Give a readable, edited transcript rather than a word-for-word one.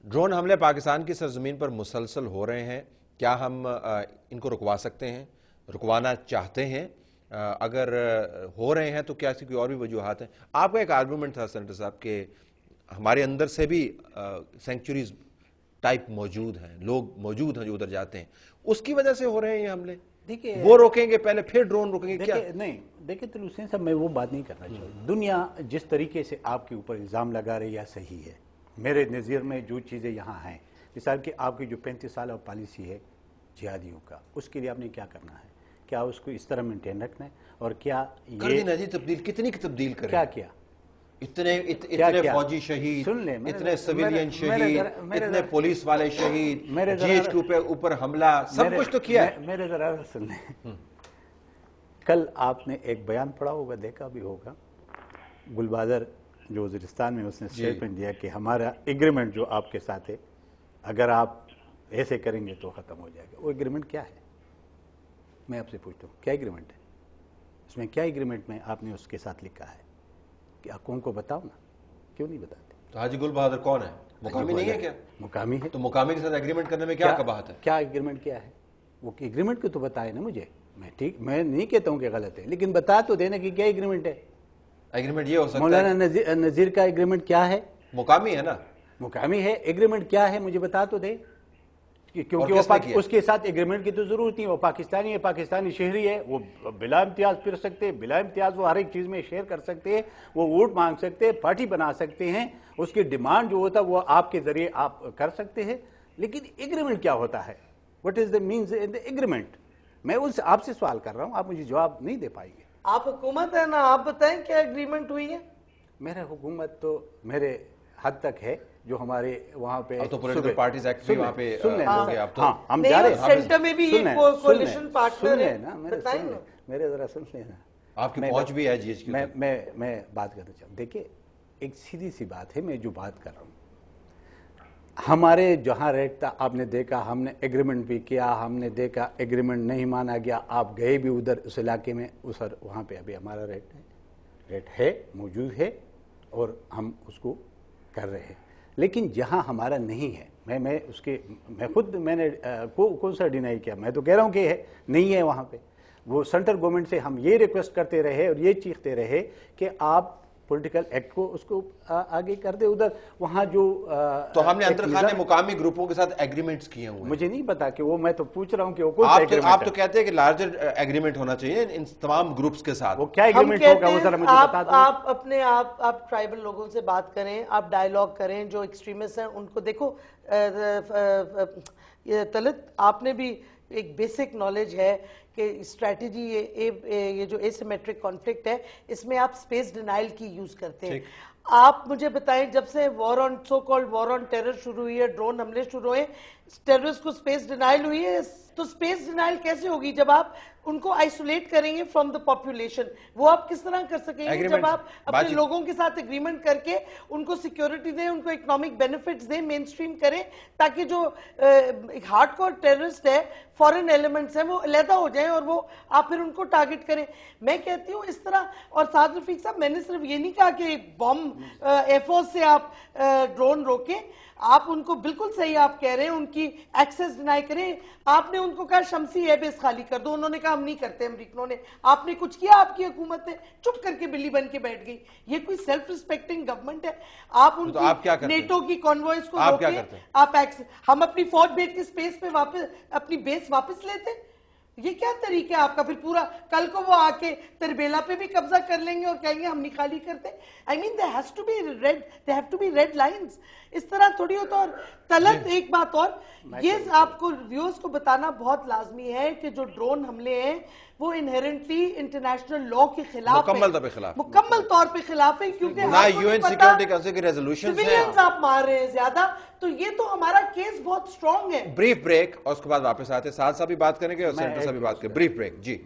Drone حملے پاکستان کی سرزمین پر مسلسل ہو رہے ہیں، کیا ہم ان کو رکوا سکتے ہیں، رکوانا چاہتے ہیں؟ اگر ہو رہے ہیں تو کیا اس کی کوئی اور بھی وجوہات ہیں؟ آپ کا ایک آرگومنٹ تھا سینیٹر صاحب کہ ہمارے اندر سے بھی سینکچوریز ٹائپ موجود ہیں، لوگ موجود ہیں جو ادھر جاتے ہیں، اس کی وجہ سے ہو رہے ہیں یہ حملے؟ دیکھیے وہ روکیں گے پہلے پھر ڈرون روکیں گے کیا؟ نہیں دیکھیں طلوع حسین صاحب، میں وہ بات نہیں کرنا چاہتا. دنیا جس طریقے سے آپ کے اوپر الزام لگا رہی ہے صحیح ہے. میرے نظر میں جو چیزیں یہاں ہیں، مثال کہ آپ کی جو 35 سالہ پالیسی ہے جہادیوں کا، اس کے لیے آپ نے کیا کرنا ہے؟ کیا اس کو اس طرح مینٹین رکھنا ہے؟ اور کیا کر دینا جی تبدیل، کتنی کی تبدیل کریں؟ کیا اتنے فوجی شہید، اتنے سویلین شہید، اتنے پولیس والے شہید، جی ایچ کے اوپر حملہ، سب کچھ تو کیا ہے. میرے ذرا سن لیں. کل آپ نے ایک بیان پڑھا ہوگا، دیکھا بھی ہوگا، گلبادر جو وزیرستان میں اس نے اسٹیٹمنٹ دیا کہ ہمارا ایگریمنٹ جو آپ کے ساتھ ہے، اگر آپ ایسے کریں گے تو ختم ہو جائے گا. وہ ایگریمنٹ کیا ہے؟ میں آپ سے پوچھتا ہوں کیا ایگریمنٹ ہے؟ اس میں کیا ایگریمنٹ میں آپ نے اس کے ساتھ لکھا ہے؟ کہ قوم کو بتاؤ نا، کیوں نہیں بتاتے؟ تو حاجی گل بہادر کون ہے؟ مقامی نہیں ہے کیا؟ مقامی ہے. تو مقامی کے ساتھ ایگریمنٹ کرنے میں کیا قباحت ہے؟ کیا ایگریمنٹ کیا ہے؟ وہ ایگریمنٹ کو تو بتائے نا مجھے. میں نہیں کہتا ہوں کہ غلط ہے، لیکن بتا تو دینا کہ کیا ایگریمنٹ ہے. ایگریمنٹ یہ ہو سکتا ہے مولانا نذیر کا ایگریمنٹ کیا ہے؟ مقامی ہے نا، مقامی ہے. ایگریمنٹ کیا ہے مجھے بتا تو دے، کیونکہ اس کے ساتھ ایگریمنٹ کی تو ضرورت نہیں. وہ پاکستانی ہے، پاکستانی شہری ہے، وہ بلا امتیاز پھر سکتے، بلا امتیاز وہ ہر ایک چیز میں شیئر کر سکتے ہیں، وہ ووٹ مانگ سکتے ہیں، پارٹی بنا سکتے ہیں. اس کی ڈیمانڈ جو ہوتا ہے وہ آپ کے ذریعے آپ کر سکتے ہیں. لیکن ایگریمنٹ کیا ہوتا ہے؟ What is the means in the agreement? میں آپ سے سوال کر رہا ہوں، آپ مجھے جواب نہیں دے پائیں گے. آپ حکومت ہے نا، آپ بتائیں کیا ایگریمنٹ ہوئی ہے؟ میرا حکومت تو میرے حد تک ہے جو ہمارے وہاں پہ اب تو پولیٹیکل پارٹیز ایکٹ بھی وہاں پہ ہو گیا. اب تو ہم جا رہے ہیں سینٹر میں بھی یہ کولیشن پارٹنر ہے. بتائیں نا، میرے ذرا سن لینا. آپ کی پہنچ بھی ہے جی ایچ کی. میں بات کرنا چاہتا ہوں. دیکھیں ایک سیدھی سی بات ہے، میں جو بات کر رہا ہوں، ہمارے جہاں ریٹ تھا آپ نے دیکھا، ہم نے ایگریمنٹ بھی کیا، ہم نے دیکھا ایگریمنٹ نہیں مانا گیا، آپ گئے بھی ادھر اس علاقے میں، وہاں پہ ابھی ہمارا ریٹ ہے موجود ہے اور ہم اس کو کر رہے ہیں. لیکن جہاں ہمارا نہیں ہے، میں خود میں نے کون سا ڈینائی کیا؟ میں تو کہہ رہا ہوں کہ نہیں ہے وہاں پہ. وہ سینٹرل گورنمنٹ سے ہم یہ ریکویسٹ کرتے رہے اور یہ چیختے رہے کہ آپ پولیٹیکل ایکٹ کو اس کو آگے کر دے ادھر. وہاں جو تو ہم نے اندر خان نے مقامی گروپوں کے ساتھ ایگریمنٹس کیے ہوئے، مجھے نہیں پتا کہ وہ، میں تو پوچھ رہا ہوں کہ وہ کون سا ایگریمنٹ ہے. آپ تو کہتے ہیں کہ لارجر ایگریمنٹ ہونا چاہیے ان تمام گروپس کے ساتھ. وہ کیا ایگریمنٹ ہوگا وہ ذرا مجھے بتا دیں. آپ اپنے آپ ٹرائبل لوگوں سے بات کریں، آپ ڈائیلاگ کریں، جو ایکسٹریمسٹ ہیں ان کو دیکھو. طلعت، آپ نے بھی ایک بیسک نالج ہے کہ اسٹریٹجی یہ جو ایسیمیٹرک کانفلکٹ ہے، اس میں آپ سپیس ڈینائل کی یوز کرتے ہیں. آپ مجھے بتائیں جب سے so called war on terror شروع ہوئی ہے، ڈرون حملے شروع ہوئے، ٹیررسٹ کو سپیس ڈینائل ہوئی ہے. تو سپیس ڈینائل کیسے ہوگی جب آپ ان کو آئسولیٹ کریں گے فرام دا پاپولیشن؟ وہ آپ کس طرح کر سکیں گے جب آپ اپنے لوگوں کے ساتھ اگریمنٹ کر کے ان کو سیکیورٹی دیں، ان کو اکنامک بینیفٹس دیں، مین اسٹریم کریں، تاکہ جو ہارڈ کور ٹیررسٹ ہے، فورن ایلیمنٹس ہیں، وہ علیحدہ ہو جائیں اور وہ آپ پھر ان کو ٹارگٹ کریں. میں کہتی ہوں اس طرح. اور سعد رفیق صاحب، میں نے صرف یہ نہیں کہا کہ بم ایئر فورس سے آپ ڈرون روکیں. آپ ان کو بالکل صحیح آپ کہہ رہے ہیں، ان کی ایکسس ڈینائی کریں. آپ نے ان کو کہا شمسی ایئر بیس خالی کر دو، انہوں نے کہا ہم نہیں کرتے امریکنوں نے. آپ نے کچھ کیا؟ آپ کی حکومت نے چپ کر کے بلی بن کے بیٹھ گئی. یہ کوئی سیلف ریسپیکٹنگ گورنمنٹ ہے؟ آپ ان کی نیٹو کی کانوائز کو روکیں، آپ ہم اپنی فوج بھیج کے سپیس پہ واپس اپنی بیس واپس لیتے. یہ کیا طریقہ ہے آپ کا؟ پھر پورا کل کو وہ آ کے تربیلا پہ بھی قبضہ کر لیں گے اور کہیں گے ہم نہیں خالی کرتے. I mean there have to be red lines. اس طرح تھوڑی ہوتا. اور طلعت ایک بات اور، یہ آپ کو ویورز کو بتانا بہت لازمی ہے کہ جو ڈرون حملے ہیں وہ انہیرنٹلی انٹرنیشنل لا کے خلاف ہیں، مکمل طور پہ خلاف ہیں، کیونکہ UN سیکیورٹی کونسل کی ریزولوشنز ہیں. سویلینز آپ مار رہے ہیں زیادہ. تو یہ تو ہمارا کیس بہت سٹرونگ ہے. بریف بریک اور اس کے بعد واپس آتے ہیں. سعد صاحب بھی بات کریں گے اور سینٹر صاحب بھی بات کریں. Brief break. جی.